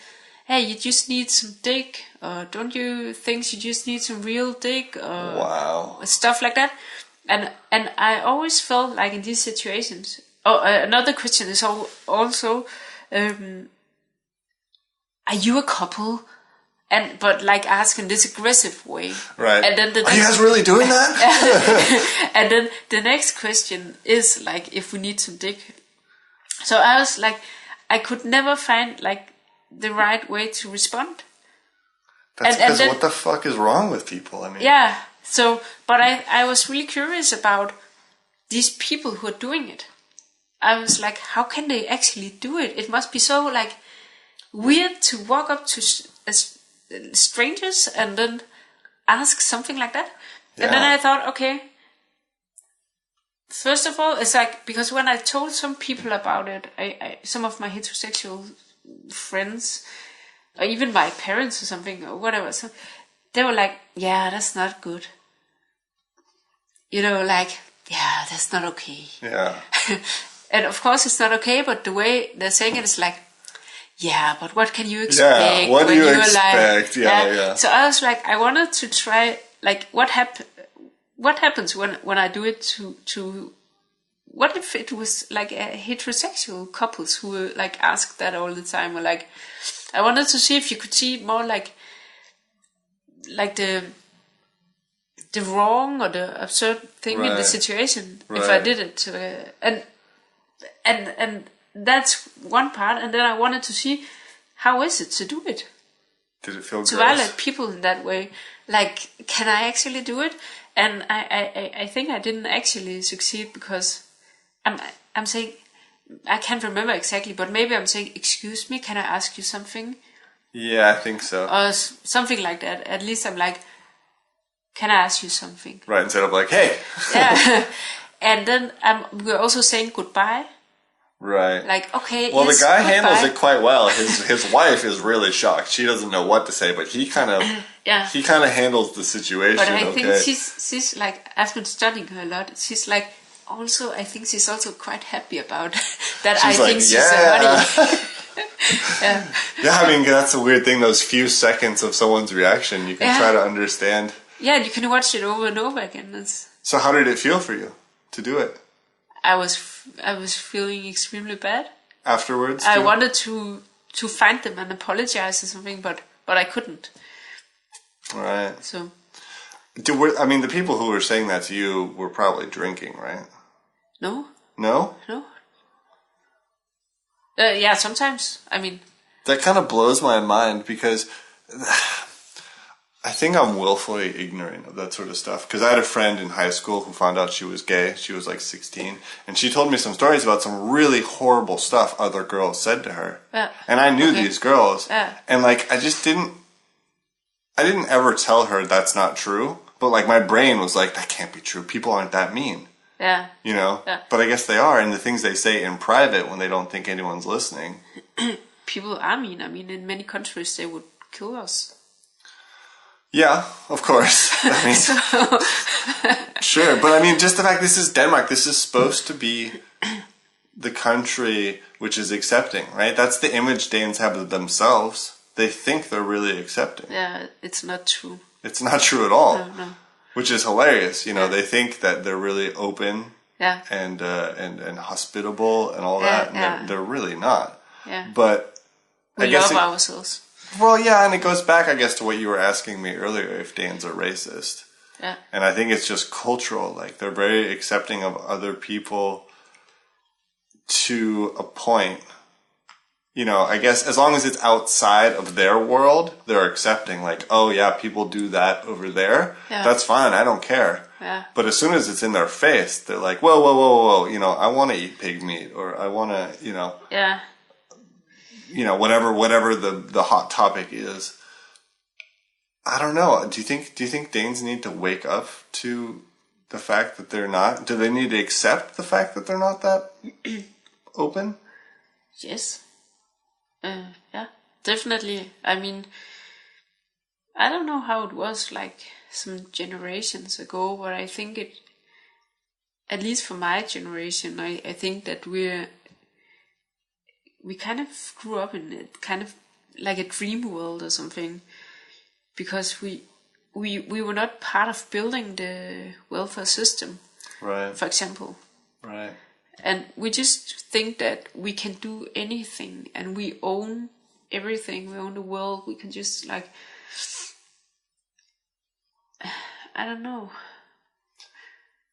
B: hey, you just need some dick, or don't you think you just need some real dick, or
A: wow.
B: Stuff like that. And I always felt like in these situations. Another question is also, are you a couple? But ask in this aggressive way.
A: Right.
B: And then
A: are you guys really doing that?
B: And then the next question is if we need some dick. So I was I could never find the right way to respond.
A: That's because what the fuck is wrong with people? I mean,
B: yeah. So, but I was really curious about these people who are doing it. I was like, how can they actually do it? It must be so weird to walk up to strangers and then ask something like that. Yeah. And then I thought, okay. First of all, it's because when I told some people about it, some of my heterosexual friends, or even my parents or something, or whatever, so they were like, yeah, that's not good. Yeah, that's not okay.
A: Yeah.
B: And of course it's not okay, but the way they're saying it is yeah, but what can you expect?
A: Yeah, what do you expect? Yeah.
B: So I was I wanted to try, what happens when I do it to what if it was a heterosexual couples who were asked that all the time, or I wanted to see if you could see more like the wrong or the absurd thing in the situation if I did it. And that's one part. And then I wanted to see how is it to do it.
A: Did it feel
B: to
A: gross?
B: violate people in that way? Like, can I actually do it? And I think I didn't actually succeed because I'm saying, I can't remember exactly, but maybe I'm saying, excuse me, can I ask you something?
A: Yeah, I think so.
B: Or something like that. At least I'm like, can I ask you something?
A: Right, instead of like, hey.
B: Yeah. And then we're also saying goodbye.
A: Right.
B: Like, okay,
A: well,
B: yes,
A: the guy
B: goodbye.
A: handles it quite well. His wife is really shocked. She doesn't know what to say, but he kind of handles the situation.
B: But I think she's like, I've been studying her a lot. She's like, also, I think she's also quite happy about that. She's she's a
A: yeah. Yeah, I mean, that's a weird thing. Those few seconds of someone's reaction, you can try to understand.
B: Yeah, you can watch it over and over again.
A: So how did it feel for you to do it?
B: I was feeling extremely bad.
A: Afterwards?
B: I wanted to find them and apologize or something, but I couldn't.
A: Right.
B: So.
A: I mean, the people who were saying that to you were probably drinking, right?
B: No.
A: No?
B: No. Yeah, sometimes. I mean.
A: That kind of blows my mind because I think I'm willfully ignorant of that sort of stuff. Because I had a friend in high school who found out she was gay. She was like 16. And she told me some stories about some really horrible stuff other girls said to her.
B: Yeah.
A: And I knew these girls.
B: Yeah.
A: And like, I didn't ever tell her that's not true. But like, my brain was like, that can't be true. People aren't that mean.
B: Yeah.
A: You know?
B: Yeah.
A: But I guess they are. And the things they say in private when they don't think anyone's listening.
B: People are mean. I mean, in many countries, they would kill us.
A: Yeah, of course. I mean, sure. But I mean, just the fact this is Denmark, this is supposed to be the country which is accepting, right? That's the image Danes have of themselves. They think they're really accepting.
B: Yeah, it's not true.
A: It's not true at all.
B: No.
A: Which is hilarious. You know, they think that they're really open and hospitable and all that. And they're really not.
B: Yeah.
A: But
B: we love ourselves.
A: Well, yeah, and it goes back, I guess, to what you were asking me earlier, if Danes are racist.
B: Yeah.
A: And I think it's just cultural. Like, they're very accepting of other people to a point. You know, I guess as long as it's outside of their world, they're accepting. Like, oh, yeah, people do that over there. Yeah. That's fine. I don't care.
B: Yeah.
A: But as soon as it's in their face, they're like, whoa. You know, I want to eat pig meat. Or I want to, you know.
B: Yeah.
A: You know, whatever the hot topic is. I don't know. Do you think Danes need to wake up to the fact that they're not? Do they need to accept the fact that they're not that open?
B: Yes. Yeah, definitely. I mean, I don't know how it was like some generations ago, but I think it, at least for my generation, I think that we kind of grew up in it, kind of like a dream world or something, because we were not part of building the welfare system,
A: right?
B: For example,
A: right.
B: And we just think that we can do anything and we own everything. We own the world. We can just like, I don't know.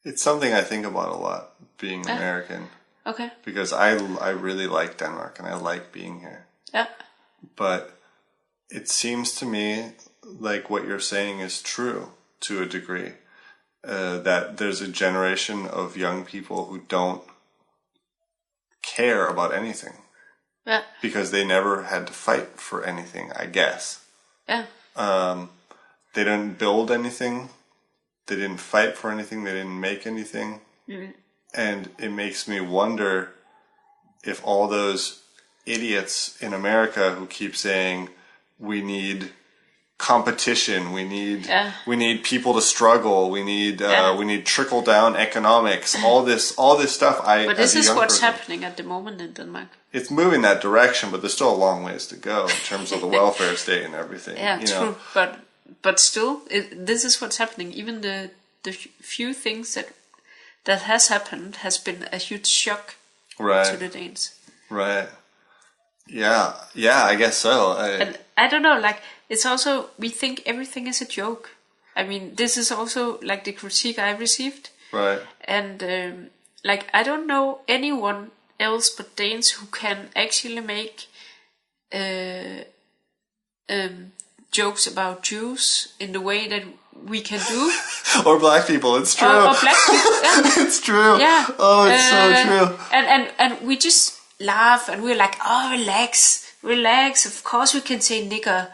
A: It's something I think about a lot, being American.
B: Okay.
A: Because I really like Denmark and I like being here.
B: Yeah.
A: But it seems to me like what you're saying is true to a degree. That there's a generation of young people who don't care about anything.
B: Yeah.
A: Because they never had to fight for anything, I guess.
B: Yeah.
A: They didn't build anything. They didn't fight for anything. They didn't make anything. Mm-hmm. And it makes me wonder if all those idiots in America who keep saying we need competition, we need people to struggle, we need trickle down economics, all this stuff.
B: But this is what's happening at the moment in Denmark.
A: It's moving that direction, but there's still a long ways to go in terms of the welfare state and everything.
B: Yeah, true. But still, this is what's happening. Even the few things that has happened has been a huge shock to the Danes.
A: Right. Yeah, I guess so.
B: And I don't know, like, it's also, we think everything is a joke. I mean, this is also, like, the critique I received.
A: Right.
B: And, like, I don't know anyone else but Danes who can actually make jokes about Jews in the way that we can do.
A: Or black people, it's true.
B: Or black people, yeah.
A: It's true.
B: Yeah.
A: Oh, it's so true.
B: And we just laugh and we're like, oh, relax. Of course we can say nigger.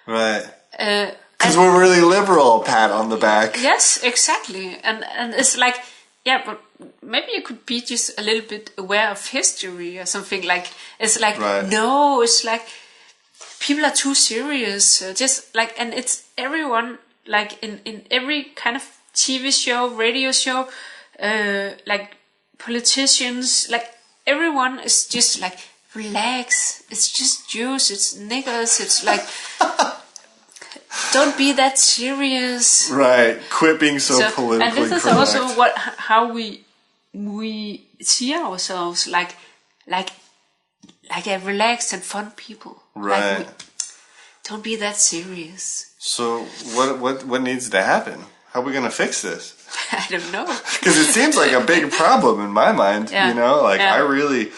A: Right. Because we're really liberal, pat on the back.
B: Yes, exactly. And it's like, yeah, but maybe you could be just a little bit aware of history or something. Like, it's like, no, it's like, people are too serious. Just like, and it's everyone, like in every kind of TV show, radio show, like politicians, like everyone is just like, relax. It's just Jews, it's niggers, it's like, don't be that serious.
A: Right, quit being so politically correct.
B: And this is also how we see ourselves, like a relaxed and fun people.
A: Right.
B: Like don't be that serious.
A: So what needs to happen? How are we gonna fix this?
B: I don't know.
A: Because it seems like a big problem in my mind.
B: Yeah.
A: You know, like
B: Yeah.
A: I really,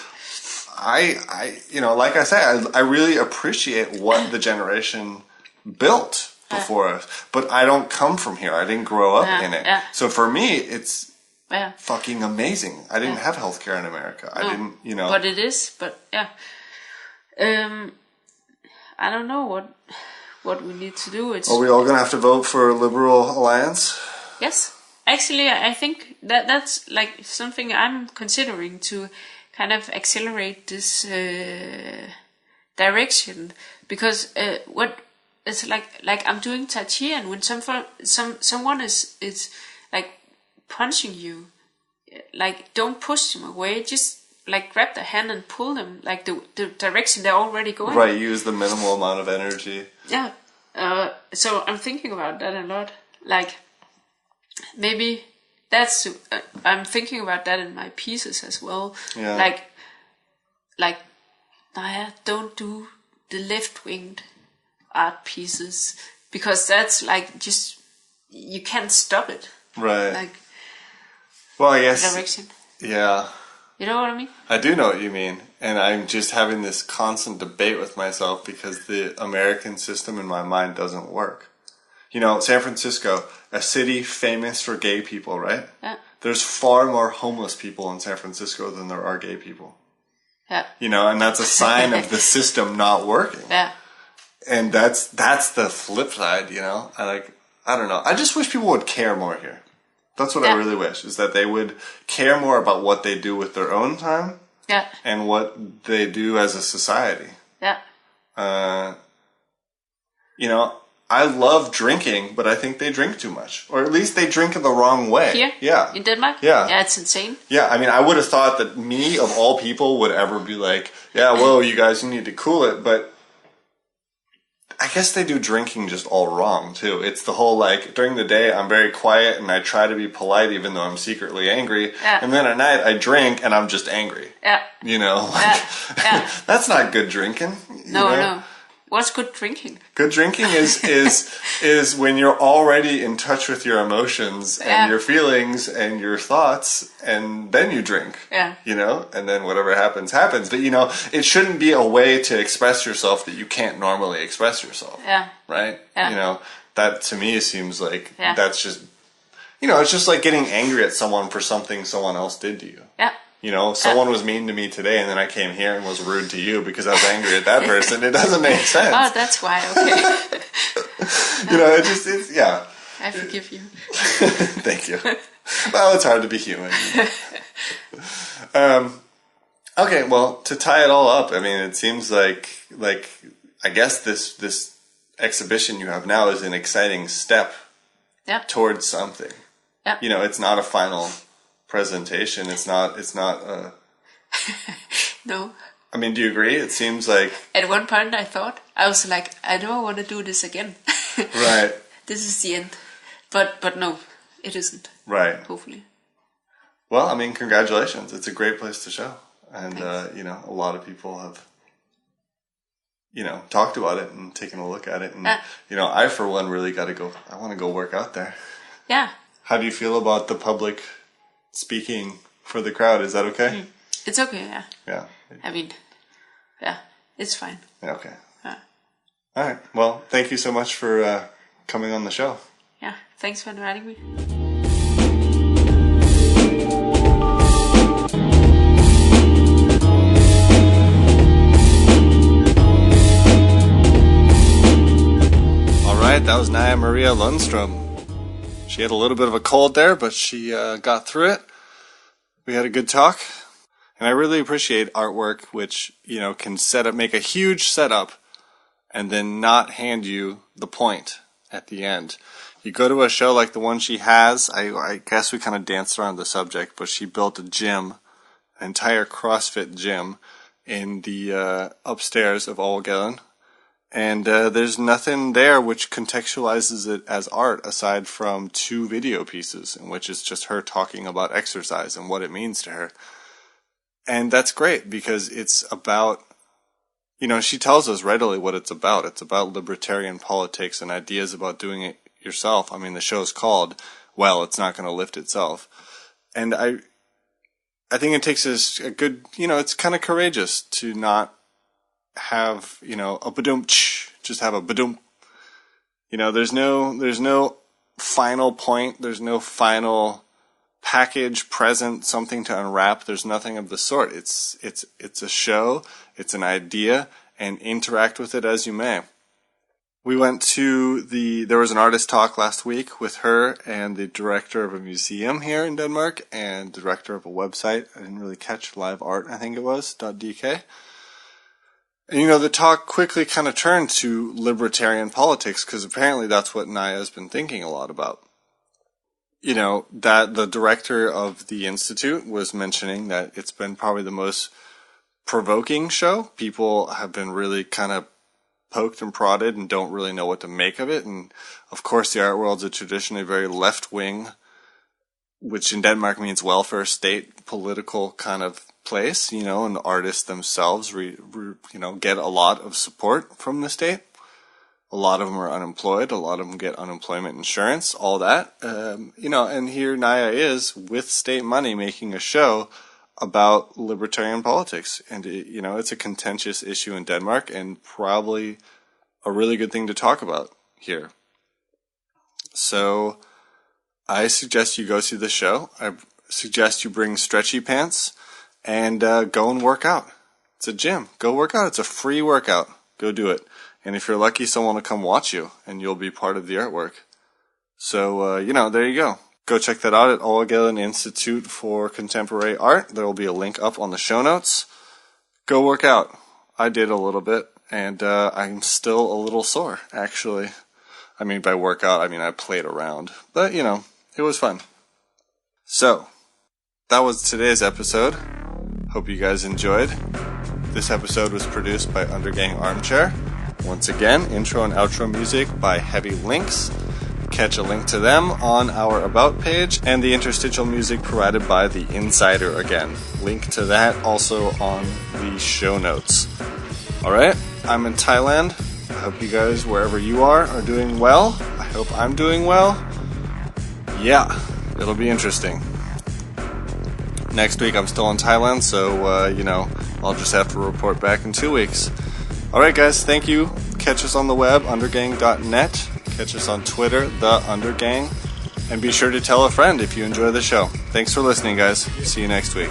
A: you know, like I say, I really appreciate what the generation built before us, but I don't come from here. I didn't grow up in it.
B: Yeah.
A: So for me, it's
B: Yeah.
A: fucking amazing. I didn't have healthcare in America. I didn't, you know.
B: But it is. But yeah. I don't know what we need to do. It's
A: Are we all gonna have to vote for a Liberal Alliance?
B: Yes. Actually, I think that's like something I'm considering to kind of accelerate this direction, because what it's like I'm doing Tai Chi, and when someone is like punching you, like don't push them away, just like grab the hand and pull them like the direction they're already going.
A: Right, use the minimal amount of energy.
B: Yeah. So I'm thinking about that a lot. Like maybe that's I'm thinking about that in my pieces as well.
A: Yeah.
B: Like Naja, don't do the left-winged art pieces, because that's like just you can't stop it.
A: Right.
B: Like
A: well, I guess
B: direction.
A: Yeah.
B: You know what I mean?
A: I do know what you mean, and I'm just having this constant debate with myself because the American system in my mind doesn't work. You know, San Francisco, a city famous for gay people, right?
B: Yeah.
A: There's far more homeless people in San Francisco than there are gay people.
B: Yeah.
A: You know, and that's a sign of the system not working.
B: Yeah.
A: And that's the flip side, you know? I don't know. I just wish people would care more here. That's what I really wish, is that they would care more about what they do with their own time.
B: Yeah.
A: And what they do as a society.
B: Yeah.
A: You know, I love drinking, but I think they drink too much. Or at least they drink it the wrong way.
B: Here?
A: Yeah.
B: In Denmark?
A: Yeah.
B: Yeah, it's insane.
A: Yeah, I mean, I would have thought that me, of all people, would ever be like, yeah, whoa, you guys, you need to cool it. But I guess they do drinking just all wrong, too. It's the whole, like, during the day, I'm very quiet and I try to be polite even though I'm secretly angry.
B: Yeah.
A: And then at night, I drink and I'm just angry.
B: Yeah.
A: You know? Like,
B: Yeah.
A: that's not good drinking.
B: No,
A: you know?
B: no. What's good drinking?
A: Good drinking is when you're already in touch with your emotions and your feelings and your thoughts, and then you drink.
B: Yeah.
A: You know, and then whatever happens, happens. But you know, it shouldn't be a way to express yourself that you can't normally express yourself.
B: Yeah.
A: Right?
B: Yeah.
A: You know, that to me seems like
B: Yeah.
A: that's just, you know, it's just like getting angry at someone for something someone else did to you.
B: Yeah.
A: You know, someone was mean to me today, and then I came here and was rude to you because I was angry at that person. It doesn't make sense.
B: Oh, that's why. Okay.
A: You know, it's yeah.
B: I forgive you.
A: Thank you. Well, it's hard to be human. Okay, well, to tie it all up, I mean, it seems like I guess this exhibition you have now is an exciting step towards something.
B: Yeah.
A: You know, it's not a final presentation. It's not
B: No.
A: I mean, do you agree? It seems like
B: At one point I was like, I don't want to do this again.
A: right.
B: This is the end. But no, it isn't.
A: Right.
B: Hopefully.
A: Well, I mean, congratulations. It's a great place to show. And, you know, a lot of people have talked about it and taken a look at it. And, I, for one, really got to go. I want to go work out there.
B: Yeah.
A: How do you feel about the public speaking for the crowd? Is that okay?
B: It's okay, yeah.
A: Yeah.
B: I mean, yeah, it's fine.
A: Yeah, okay.
B: Yeah.
A: All right. Well, thank you so much for coming on the show.
B: Yeah, thanks for inviting me.
A: All right, that was Naja Maria Lundstrøm. She had a little bit of a cold there, but she got through it. We had a good talk. And I really appreciate artwork which, can make a huge setup and then not hand you the point at the end. You go to a show like the one she has, I guess we kind of danced around the subject, but she built a gym, an entire CrossFit gym in the upstairs of Overgaden. And there's nothing there which contextualizes it as art aside from 2 video pieces in which it's just her talking about exercise and what it means to her. And that's great because it's about, she tells us readily what it's about. It's about libertarian politics and ideas about doing it yourself. I mean, the show's called, Well, It's Not Going to Lift Itself. And I think it takes us a good, it's kind of courageous to not have, a badoom, just have a badoom. There's no final point. There's no final package, present, something to unwrap. There's nothing of the sort. It's a show. It's an idea, and interact with it as you may. We went to there was an artist talk last week with her and the director of a museum here in Denmark and the director of a website. I didn't really catch Live Art, I think it was, .dk. And, the talk quickly kind of turned to libertarian politics because apparently that's what Naja's been thinking a lot about. That the director of the Institute was mentioning that it's been probably the most provoking show. People have been really kind of poked and prodded and don't really know what to make of it. And, of course, the art world's a traditionally very left-wing, which in Denmark means welfare state, political kind of place, and the artists themselves, get a lot of support from the state. A lot of them are unemployed. A lot of them get unemployment insurance, all that. And here Naja is with state money making a show about libertarian politics. And, it's a contentious issue in Denmark and probably a really good thing to talk about here. So I suggest you go see the show. I suggest you bring stretchy pants and go and work out. It's a gym. Go work out. It's a free workout. Go do it. And if you're lucky, someone will come watch you, and you'll be part of the artwork. So, there you go. Go check that out at Overgaden Institute for Contemporary Art. There will be a link up on the show notes. Go work out. I did a little bit, and I'm still a little sore, actually. I mean, by workout, I played around. But, it was fun. So, that was today's episode. Hope you guys enjoyed. This episode was produced by Undergang Armchair. Once again, intro and outro music by Heavy Links. Catch a link to them on our About page, and the interstitial music provided by The Insider again. Link to that also on the show notes. Alright, I'm in Thailand. I hope you guys, wherever you are doing well. I hope I'm doing well. Yeah, it'll be interesting. Next week I'm still in Thailand, so, I'll just have to report back in 2 weeks. Alright guys, thank you. Catch us on the web, undergang.net. Catch us on Twitter, The Undergang. And be sure to tell a friend if you enjoy the show. Thanks for listening, guys. See you next week.